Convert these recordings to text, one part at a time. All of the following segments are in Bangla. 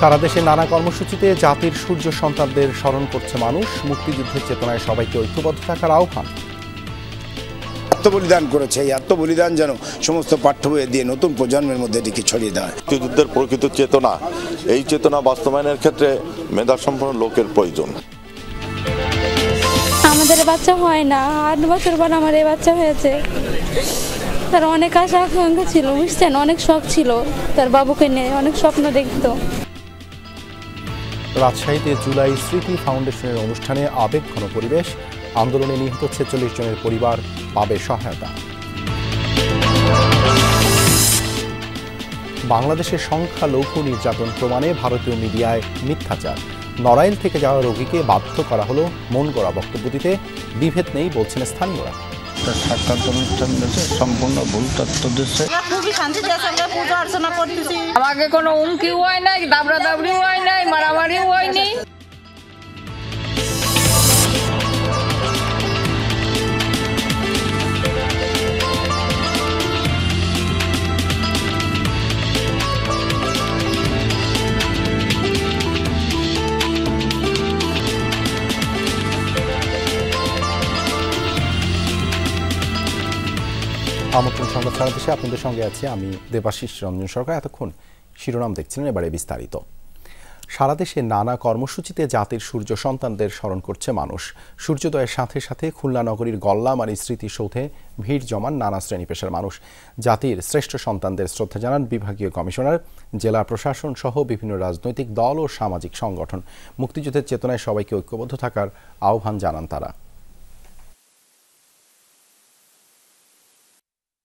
সারা দেশে নানা কর্মসূচিতে জাতির সূর্য সন্তানদের স্মরণ করছে মানুষ। মুক্তিযুদ্ধের চেতনায় সবাইকে ঐক্যবদ্ধ থাকার আহ্বান। আত্মবলিদান করেছে, এই আত্মবলিদান যেন সমস্ত পাঠ্য বইয়ে দিয়ে নতুন প্রজন্মের মধ্যে এটিকে ছড়িয়ে দেয়। মুক্তিযুদ্ধের প্রকৃত চেতনা, এই চেতনা বাস্তবায়নের ক্ষেত্রে মেধাসম্পন্ন লোকের প্রয়োজন। আমাদের বাচ্চা হয় না, 8 বছর পর আমার এই বাচ্চা হয়েছে। তার অনেক আশা আকাঙ্ক্ষা ছিল, বুঝছেন, অনেক শখ ছিল, তার বাবুকে নিয়ে অনেক স্বপ্ন দেখত। রাজশাহীতে জুলাই স্মৃতি ফাউন্ডেশনের অনুষ্ঠানে আবেগঘন পরিবেশ। আন্দোলনে নিহত 46 জনের পরিবার পাবে সহায়তা। বাংলাদেশের সংখ্যালঘু নির্যাতন প্রমাণে ভারতীয় মিডিয়ায় মিথ্যাচার। নড়াইল থেকে যাওয়া রোগীকে বাধ্য করা হলো মন গড়া বক্তব্য দিতে। বিভেদ নেই বলছেন স্থানীয়রা। সাক্ষাৎ অনুষ্ঠান সম্পূর্ণ ভুল তথ্য দিচ্ছে। আমাকে কোনো হুমকিও হয় নাই, দাবড়া দাবড়িও হয় নাই, মারামারিও হয়নি। আমন্ত্রণ সংবাদ সারা দেশে আপনাদের সঙ্গে আছি আমি দেবাশিস রঞ্জন সরকার। এতক্ষণ শিরোনাম দেখছিলেন, এবারে বিস্তারিত। সারা দেশে নানা কর্মসূচিতে জাতির সূর্য সন্তানদের স্মরণ করছে মানুষ। সূর্যোদয়ের সাথে সাথে খুলনা নগরীর গল্লামারী স্মৃতিসৌধে ভিড় জমান নানা শ্রেণী পেশার মানুষ। জাতির শ্রেষ্ঠ সন্তানদের শ্রদ্ধা জানান বিভাগীয় কমিশনার, জেলা প্রশাসন সহ বিভিন্ন রাজনৈতিক দল ও সামাজিক সংগঠন। মুক্তিযুদ্ধের চেতনায় সবাইকে ঐক্যবদ্ধ থাকার আহ্বান জানান তারা।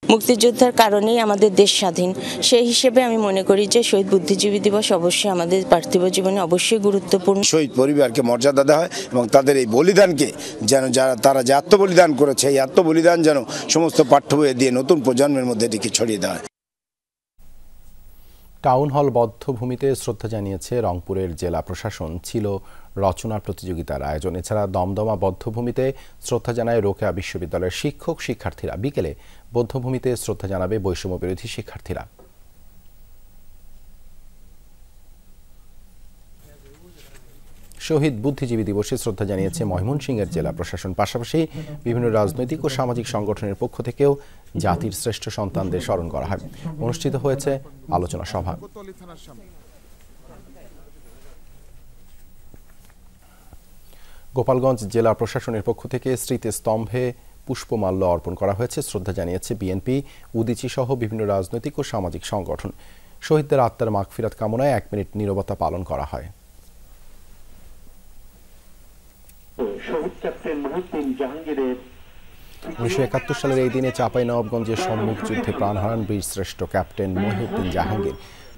মুক্তিযোদ্ধার কারণেই আমাদের দেশ স্বাধীন। সেই হিসেবে আমি মনে করি যে শহীদ বুদ্ধিজীবী দিবস অবশ্যই আমাদের পার্থিব জীবনে অবশ্যই গুরুত্বপূর্ণ। শহীদ পরিবারকে মর্যাদা দেওয়া হয় এবং তাদের এই বলিদানকে যেন তারা যে আত্মবলিদান করেছে, এই আত্মবলিদান যেন সমস্ত পাঠ্য বইয়ে দিয়ে নতুন প্রজন্মের মধ্যে এটিকে ছড়িয়ে দেওয়া হয়। টাউন হল বদ্ধভূমিতে শ্রদ্ধা জানিয়েছে রংপুরের জেলা প্রশাসন। ছিল রচনা প্রতিযোগিতার আয়োজন। এছাড়া দমদমা বদ্ধভূমিতে শ্রদ্ধা জানায় রোকেয়া বিশ্ববিদ্যালয়ের শিক্ষক শিক্ষার্থীরা। বিকেলে বদ্ধভূমিতে শ্রদ্ধা জানাবে বৈষম্য বিরোধী শিক্ষার্থীরা। শহীদ বুদ্ধিজীবী দিবসে শ্রদ্ধা জানিয়েছে ময়মনসিংহের জেলা প্রশাসন। পাশাপাশি বিভিন্ন রাজনৈতিক ও সামাজিক সংগঠনের পক্ষ থেকেও জাতির শ্রেষ্ঠ সন্তানদের স্মরণ করা হয়। অনুষ্ঠিত হয়েছে আলোচনা সভা। গোপালগঞ্জ জেলা প্রশাসনের পক্ষ থেকে স্মৃতিস্তম্ভে পুষ্পমাল্য অর্পণ করা হয়েছে। শ্রদ্ধা জানিয়েছে বিএনপি, উদীচী সহ বিভিন্ন রাজনৈতিক ও সামাজিক সংগঠন। শহীদদের আত্মার মাগফিরাত কামনায় 1 মিনিট নীরবতা পালন করা হয়। 1971 সালের এই দিনে চাঁপাইনবাবগঞ্জের সম্মুখ যুদ্ধে প্রাণ হারান বীরশ্রেষ্ঠ ক্যাপ্টেন মহিউদ্দিন জাহাঙ্গীর।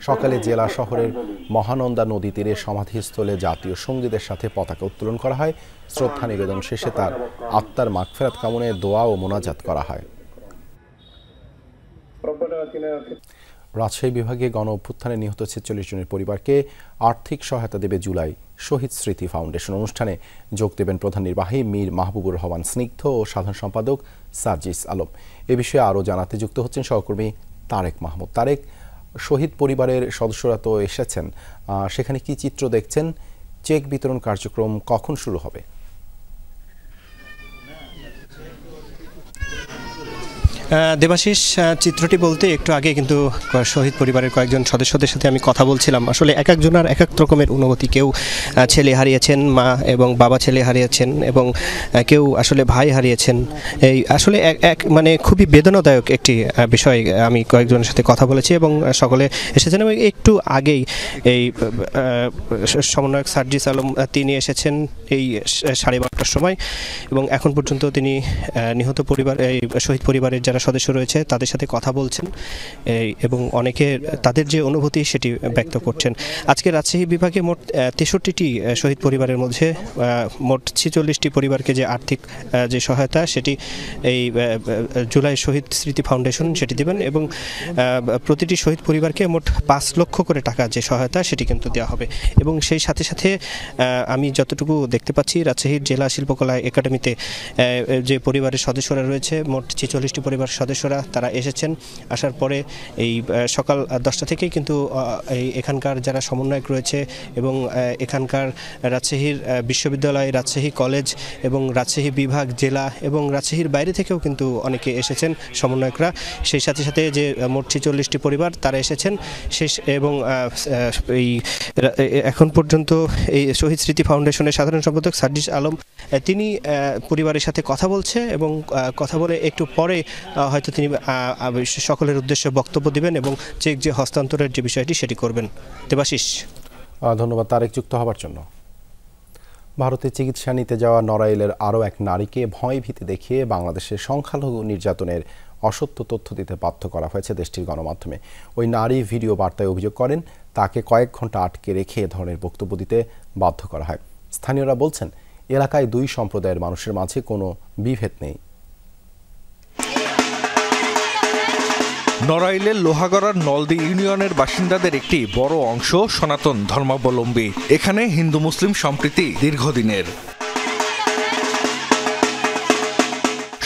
সকালে জেলা শহরের মহানন্দা নদী তীরে সমাধিস্থলে জাতীয় সঙ্গীদের সাথে পতাকা উত্তোলন করা হয়। শ্রদ্ধা নিবেদন শেষে তার আত্মার মাগফিরাত কামনায় দোয়া ও মোনাজাত করা হয়। রাজশাহী বিভাগে গণ অভ্যুত্থানে নিহত 46 জনের পরিবারকে আর্থিক সহায়তা দেবে জুলাই শহীদ স্মৃতি ফাউন্ডেশন। অনুষ্ঠানে যোগ দেবেন প্রধান নির্বাহী মীর মাহবুবুর রহমান স্নিগ্ধ ও সাধারণ সম্পাদক সার্জিস আলম। এ বিষয়ে আরও জানাতে যুক্ত হচ্ছেন সহকর্মী তারেক মাহমুদ। তারেক, শহীদ পরিবারের সদস্যরা তো এসেছেন, সেখানে কি চিত্র দেখছেন? চেক বিতরণ কার্যক্রম কখন শুরু হবে? দেবাশিস, চিত্রটি বলতে একটু আগে কিন্তু শহীদ পরিবারের কয়েকজন সদস্যদের সাথে আমি কথা বলছিলাম। আসলে এক একজনের এক এক রকমের অনুভূতি। কেউ ছেলে হারিয়েছেন, মা এবং বাবা ছেলে হারিয়েছেন, এবং কেউ আসলে ভাই হারিয়েছেন। এই আসলে এক মানে খুবই বেদনাদায়ক একটি বিষয়। আমি কয়েকজনের সাথে কথা বলেছি এবং সকলে এসেছেন। এবং একটু আগেই এই সমন্বয়ক সার্জিস আলম তিনি এসেছেন এই 12:30টার সময়, এবং এখন পর্যন্ত তিনি নিহত পরিবার, এই শহীদ পরিবারের যারা সদস্য রয়েছে তাদের সাথে কথা বলছেন এবং অনেকে তাদের যে অনুভূতি সেটি ব্যক্ত করছেন। আজকে রাজশাহী বিভাগে মোট 63টি শহীদ পরিবারের মধ্যে মোট 46টি পরিবারকে যে আর্থিক যে সহায়তা সেটি এই জুলাই শহীদ স্মৃতি ফাউন্ডেশন সেটি দেবেন, এবং প্রতিটি শহীদ পরিবারকে মোট 5 লক্ষ করে টাকা যে সহায়তা সেটি কিন্তু দেওয়া হবে। এবং সেই সাথে সাথে আমি যতটুকু দেখতে পাচ্ছি রাজশাহীর জেলা শিল্পকলা একাডেমিতে যে পরিবারের সদস্যরা রয়েছে মোট 46টি পরিবার পরিবার সদস্যরা তারা এসেছেন। আসার পরে এই সকাল 10টা থেকেই কিন্তু এখানকার যারা সমন্বয়ক রয়েছে এবং এখানকার রাজশাহীর বিশ্ববিদ্যালয়, রাজশাহী কলেজ এবং রাজশাহী বিভাগ, জেলা এবং রাজশাহীর বাইরে থেকেও কিন্তু অনেকে এসেছেন সমন্বয়করা। সেই সাথে সাথে যে মোট 46টি পরিবার তারা এসেছেন এবং এই এখন পর্যন্ত এই শহীদ স্মৃতি ফাউন্ডেশনের সাধারণ সম্পাদক সার্জিস আলম তিনি পরিবারের সাথে কথা বলছে এবং কথা বলে একটু পরে হয়তো তিনি সকলের উদ্দেশ্যে বক্তব্য দিবেন এবং চেক যে হস্তান্তরের যে বিষয়টি সেটি করবেন। দেবাশিস, ধন্যবাদ তারেক যুক্ত হবার জন্য। ভারতে চিকিৎসা নিতে যাওয়া নড়াইলের আরও এক নারীকে ভয় ভীতি দেখিয়ে বাংলাদেশের সংখ্যালঘু নির্যাতনের অসত্য তথ্য দিতে বাধ্য করা হয়েছে দেশটির গণমাধ্যমে। ওই নারী ভিডিও বার্তায় অভিযোগ করেন তাকে কয়েক ঘন্টা আটকে রেখে এ ধরনের বক্তব্য দিতে বাধ্য করা হয়। স্থানীয়রা বলছেন এলাকায় দুই সম্প্রদায়ের মানুষের মাঝে কোনো বিভেদ নেই। নড়াইলের লোহাগড়ার নলদি ইউনিয়নের বাসিন্দাদের একটি বড় অংশ সনাতন ধর্মাবলম্বী। এখানে হিন্দু মুসলিম সম্প্রীতি দীর্ঘদিনের।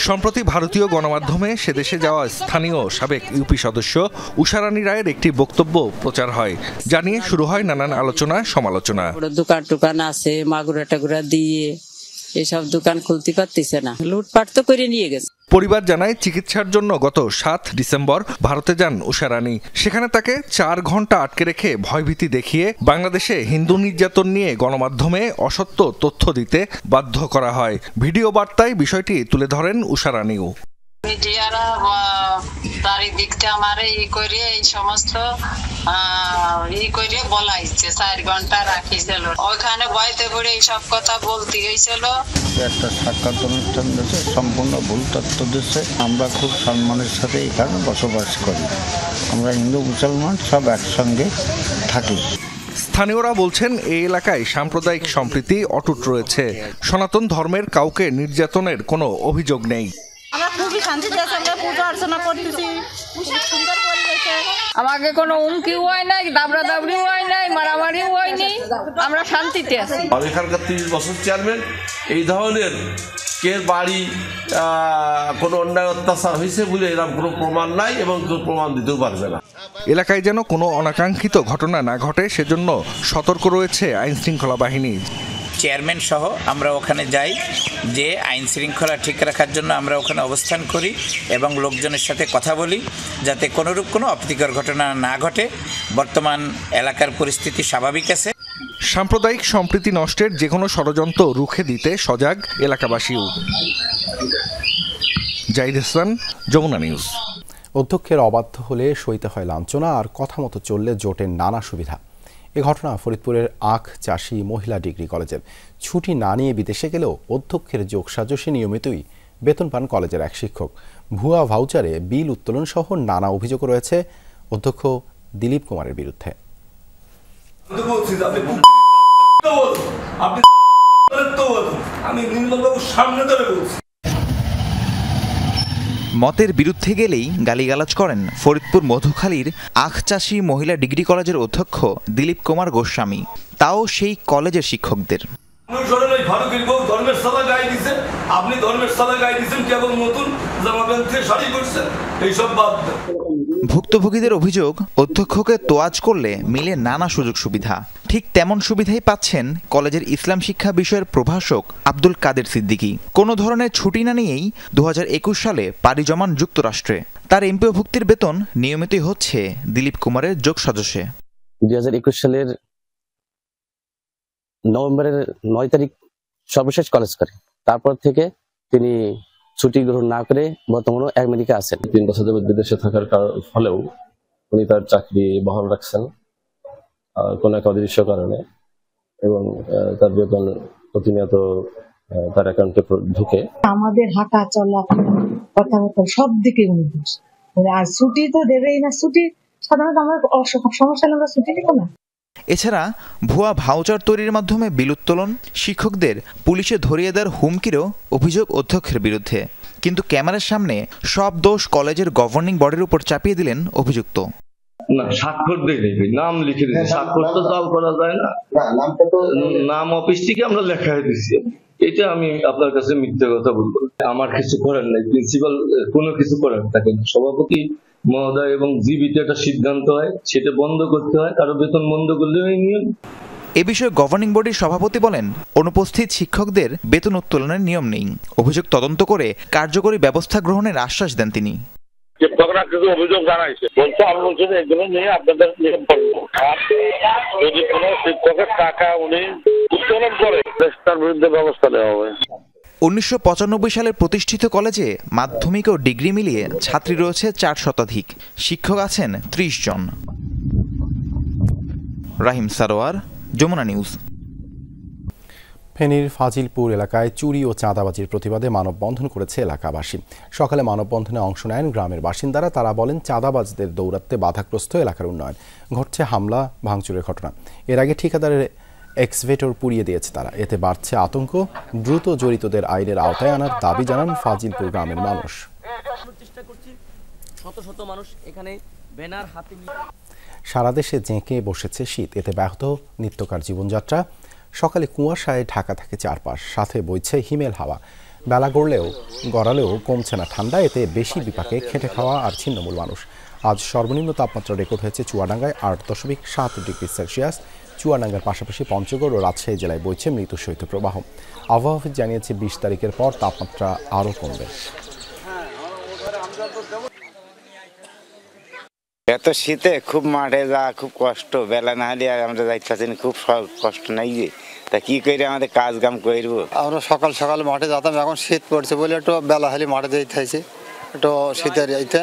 সম্প্রতি ভারতীয় গণমাধ্যমে সেদেশে যাওয়া স্থানীয় সাবেক ইউপি সদস্য উষারানী রায়ের একটি বক্তব্য প্রচার হয়, জানিয়ে শুরু হয় নানান আলোচনা সমালোচনা। দোকান আছে মাগুরা টাগুরা দিয়ে এসব দোকান খুলতে পারতেছে না, লুটপাট তো করে নিয়ে গেছে। পরিবার জানায় চিকিৎসার জন্য গত 7 ডিসেম্বর ভারতে যান উষারানী। সেখানে তাকে 4 ঘন্টা আটকে রেখে ভয়ভীতি দেখিয়ে বাংলাদেশে হিন্দু নির্যাতন নিয়ে গণমাধ্যমে অসত্য তথ্য দিতে বাধ্য করা হয়। ভিডিও বার্তায় বিষয়টি তুলে ধরেন উষারানীও। মিডিয়ারা চারিদিকটা আমারে এই সমস্ত বলাইছে 4 ঘন্টা রাখিছিল, ওইখানে ভয়তে পড়ে এইসব কথা বলতে হয়েছিল। একটা সাক্ষাৎ অনুষ্ঠান দিয়েছে, সম্পূর্ণ ভুল তথ্য দিচ্ছে। আমরা খুব সম্মানের সাথে এখানে বসবাস করি, আমরা হিন্দু মুসলমান সব একসঙ্গে থাকি। স্থানীয়রা বলছেন এই এলাকায় সাম্প্রদায়িক সম্প্রীতি অটুট রয়েছে। সনাতন ধর্মের কাউকে নির্যাতনের কোনো অভিযোগ নেই। আমরা খুবই শান্তিতে আছি, আমরা পূজা অর্চনা করতেছি সুন্দর পরিবেশে। আমাকে কোনো হুমকিও হয় নাই, দাবড়া দাবড়িও হয় নাই, মারামারিও হয়নি, আমরা শান্তিতে আছি। এখানকার 30 বছর চেয়ারম্যান এই ধরনের কে বাড়ি কোনো অন্যায় অত্যাচার হয়েছে বলে এরকম কোনো প্রমাণ নাই এবং কেউ প্রমাণ দিতেও পারবে না। এলাকায় যেন কোনো অনাকাঙ্ক্ষিত ঘটনা না ঘটে সেজন্য সতর্ক রয়েছে আইন শৃঙ্খলা বাহিনী। চেয়ারম্যান সহ আমরা ওখানে যাই, যে আইন শৃঙ্খলা ঠিক রাখার জন্য আমরা ওখানে অবস্থান করি এবং লোকজনের সাথে কথা বলি যাতে কোনোরূপ কোনো অপ্রীতিকর ঘটনা না ঘটে। বর্তমান এলাকার পরিস্থিতি স্বাভাবিক আছে। সাম্প্রদায়িক সম্প্রীতি নষ্টের যে কোনো ষড়যন্ত্র রুখে দিতে সজাগ এলাকাবাসীও। জাহিদ হাসান, যমুনা নিউজ। অধ্যক্ষের অবাধ্য হলে সইতে হয় লাঞ্ছনা, আর কথা মতো চললে জোটের নানা সুবিধা। এ ঘটনা ফরিদপুরের আখ চাষী মহিলা ডিগ্রি কলেজের। ছুটি না নিয়ে বিদেশে গেলেও অধ্যক্ষের যোগসাজশে নিয়মিতই বেতন পান কলেজের এক শিক্ষক। ভুয়া ভাউচারে বিল উত্তোলন সহ নানা অভিযোগ রয়েছে অধ্যক্ষ দিলীপ কুমারের বিরুদ্ধে। মতের বিরুদ্ধে গেলেই গালিগালাজ করেন ফরিদপুর মধুখালীর আখ চাষী মহিলা ডিগ্রি কলেজের অধ্যক্ষ দিলীপ কুমার গোস্বামী, তাও সেই কলেজের শিক্ষকদের। ভুক্তভোগীদের অভিযোগ, অধ্যক্ষকে তোয়াজ করলে মিলে নানা সুযোগ সুবিধা। ঠিক তেমন সুবিধাই পাচ্ছেন কলেজের ইসলাম শিক্ষা বিষয়ের প্রভাষক আব্দুল কাদের সিদ্দিকী। কোনো ধরনের ছুটি না নিয়েই 2021 সালে পাড়ি জমান যুক্তরাষ্ট্রে। তার এমপিওভুক্তির বেতন নিয়মিতই হচ্ছে দিলীপ কুমারের যোগ সদস্যে। 2021 সালের নভেম্বরের 9 তারিখ সর্বশেষ কলেজ করে, তারপর থেকে তিনি ছুটি গ্রহণ না করে বর্তমানে আমেরিকা আছেন। 3 বছর যাবত বিদেশে থাকার ফলেও উনি তার চাকরি বহাল রাখছেন কোনো এক অদৃশ্য কারণে, এবং তার বেতন প্রতিনিয়ত তার অ্যাকাউন্টে ঢুকে। আমাদের হাঁটা চলা কথাবার্তা সব দিকে আর ছুটি তো দেবেই না। ছুটি সাধারণত আমরা সমস্যা আমরা ছুটি দেব না। এছাড়া ভুয়া ভাউচার তৈরির মাধ্যমে বিল উত্তোলন, শিক্ষকদের পুলিশে ধরিয়ে দেওয়ার হুমকিরও অভিযোগ অধ্যক্ষের বিরুদ্ধে। কিন্তু ক্যামেরার সামনে সব দোষ কলেজের গভর্নিং বডির উপর চাপিয়ে দিলেন অভিযুক্ত। না, স্বাক্ষর দিয়ে নাম লিখে দিয়েছে, স্বাক্ষর তো জাল করা যায় না। নাম অফিস থেকে আমরা লেখা দিচ্ছি, এটা আমি আপনার কাছে মিথ্যা কথা বলবো। আমার কিছু করার নাই, প্রিন্সিপাল কোনো কিছু করার থাকে না। সভাপতি মহোদয় এবং জীবিত একটা সিদ্ধান্ত হয়, সেটা বন্ধ করতে হয়, কারো বেতন বন্ধ করলে নিয়ম। এ বিষয়ে গভর্নিং বডির সভাপতি বলেন, অনুপস্থিত শিক্ষকদের বেতন উত্তোলনের নিয়ম নেই। অভিযোগ তদন্ত করে কার্যকরী ব্যবস্থা গ্রহণের আশ্বাস দেন তিনি। শিক্ষকরা কিছু অভিযোগ জানাইছে, বলছে আমি বলছি এগুলো নিয়ে আপনাদের নিয়োগ করবো, আর যদি কোনো শিক্ষকের টাকা উনি উত্তোলন করে তার বিরুদ্ধে ব্যবস্থা নেওয়া হবে। 1995 সালের প্রতিষ্ঠিত কলেজে মাধ্যমিক ও ডিগ্রি মিলিয়ে ছাত্রী রয়েছে 4 শতাধিক, শিক্ষক আছেন 30 জন। রাহিম সারোয়ার, যমুনা নিউজ। ফেনীর ফাজিলপুর এলাকায় চুরি ও চাঁদাবাজির প্রতিবাদে মানববন্ধন করেছে এলাকাবাসী। সকালে মানববন্ধনে অংশ নেন গ্রামের বাসিন্দারা। তারা বলেন, চাঁদাবাজদের দৌরাত্মে বাধাগ্রস্ত এলাকার উন্নয়ন, ঘটছে হামলা ভাঙচুরের ঘটনা। এর আগে ঠিকাদারের এক্সভেটর পুড়িয়ে দিয়েছে তারা, এতে বাড়ছে আতঙ্ক। দ্রুত জড়িতদের আইনের আওতায় আনার দাবি জানান ফাজিলপুর গ্রামের মানুষ। সারা দেশে জেঁকে বসেছে শীত, এতে ব্যাহত নিত্যকার জীবনযাত্রা। সকালে কুয়াশায় ঢাকা থাকে চারপাশ, সাথে বইছে হিমেল হাওয়া। বেলা গড়ালেও কমছে না ঠান্ডা, এতে বেশি বিপাকে খেটে খাওয়া আর ছিন্নমূল মানুষ। আজ সর্বনিম্ন তাপমাত্রা রেকর্ড হয়েছে চুয়াডাঙ্গায় 8.7 ডিগ্রি সেলসিয়াস। চুয়াডাঙ্গার পাশাপাশি পঞ্চগড় ও রাজশাহী জেলায় বইছে মৃত শৈত্যপ্রবাহ। আবহাওয়া অফিস জানিয়েছে 20 তারিখের পর তাপমাত্রা আরও কমবে। এত শীতে খুব মাঠে যাওয়া খুব কষ্ট, বেলা না হলে আমরা যাইতে পারছি না, খুব কষ্ট নাই যে তা কি করে আমাদের কাজ কাম করবো। আমরা সকাল সকাল মাঠে যেতাম, এখন শীত পড়ছে বলে একটু বেলা হলে মাঠে যাইতে হয়েছে, একটু শীতের যাইতে,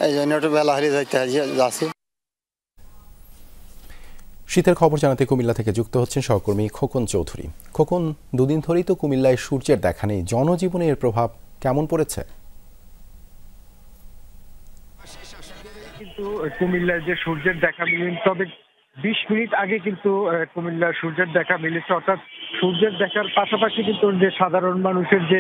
এই জন্য একটু বেলা হলে যাইতে যাচ্ছি। শীতের খবর জানাতে কুমিল্লা থেকে যুক্ত হচ্ছেন সহকর্মী খোকন চৌধুরী। খোকন, দুদিন ধরেই তো কুমিল্লায় সূর্যের দেখা নেই, জনজীবনে এর প্রভাব কেমন পড়েছে? কিন্তু কুমিল্লায় যে সূর্যের দেখা মিলেন, তবে 20 মিনিট আগে কিন্তু কুমিল্লার সূর্যের দেখা মিলেছে। অর্থাৎ সূর্যের দেখার পাশাপাশি কিন্তু যে সাধারণ মানুষের যে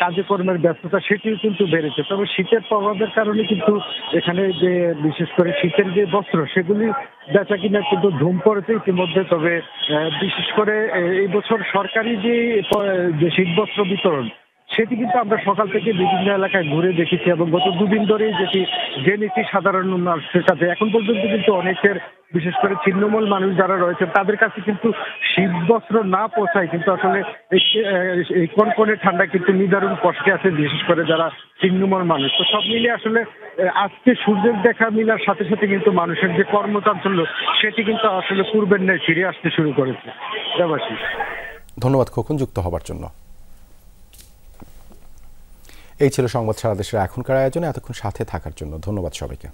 কাজকর্মের ব্যস্ততা সেটিও কিন্তু বেড়েছে। তবে শীতের প্রভাবের কারণে কিন্তু এখানে যে বিশেষ করে শীতের যে বস্ত্র সেগুলি বেচা কিনা কিন্তু ধুম পড়েছে ইতিমধ্যে। তবে বিশেষ করে এই বছর সরকারি যে শীত বস্ত্র বিতরণ সেটি কিন্তু আমরা সকাল থেকে বিভিন্ন এলাকায় ঘুরে দেখেছি এবং গত দুদিন ধরেই যেটি জেনেছি সাধারণ মানুষের কাছে। এখন পর্যন্ত কিন্তু অনেকের, বিশেষ করে ছিন্নমূল মানুষ যারা রয়েছে তাদের কাছে কিন্তু শীত বস্ত্র না পৌঁছায় কিন্তু আসলে এই কনকনে ঠান্ডা কিন্তু নিদারুণ কষ্টে আছে, বিশেষ করে যারা ছিন্নমূল মানুষ। তো সব মিলিয়ে আসলে আজকে সূর্যের দেখা মিলার সাথে সাথে কিন্তু মানুষের যে কর্মচাঞ্চল্য সেটি কিন্তু আসলে পূর্বের ন্যায় ফিরে আসতে শুরু করেছে। ধন্যবাদ খোকন যুক্ত হবার জন্য। এই ছিল সংবাদ সারা দেশের এখনকার আয়োজনে। এতক্ষণ সাথে থাকার জন্য ধন্যবাদ সবাইকে।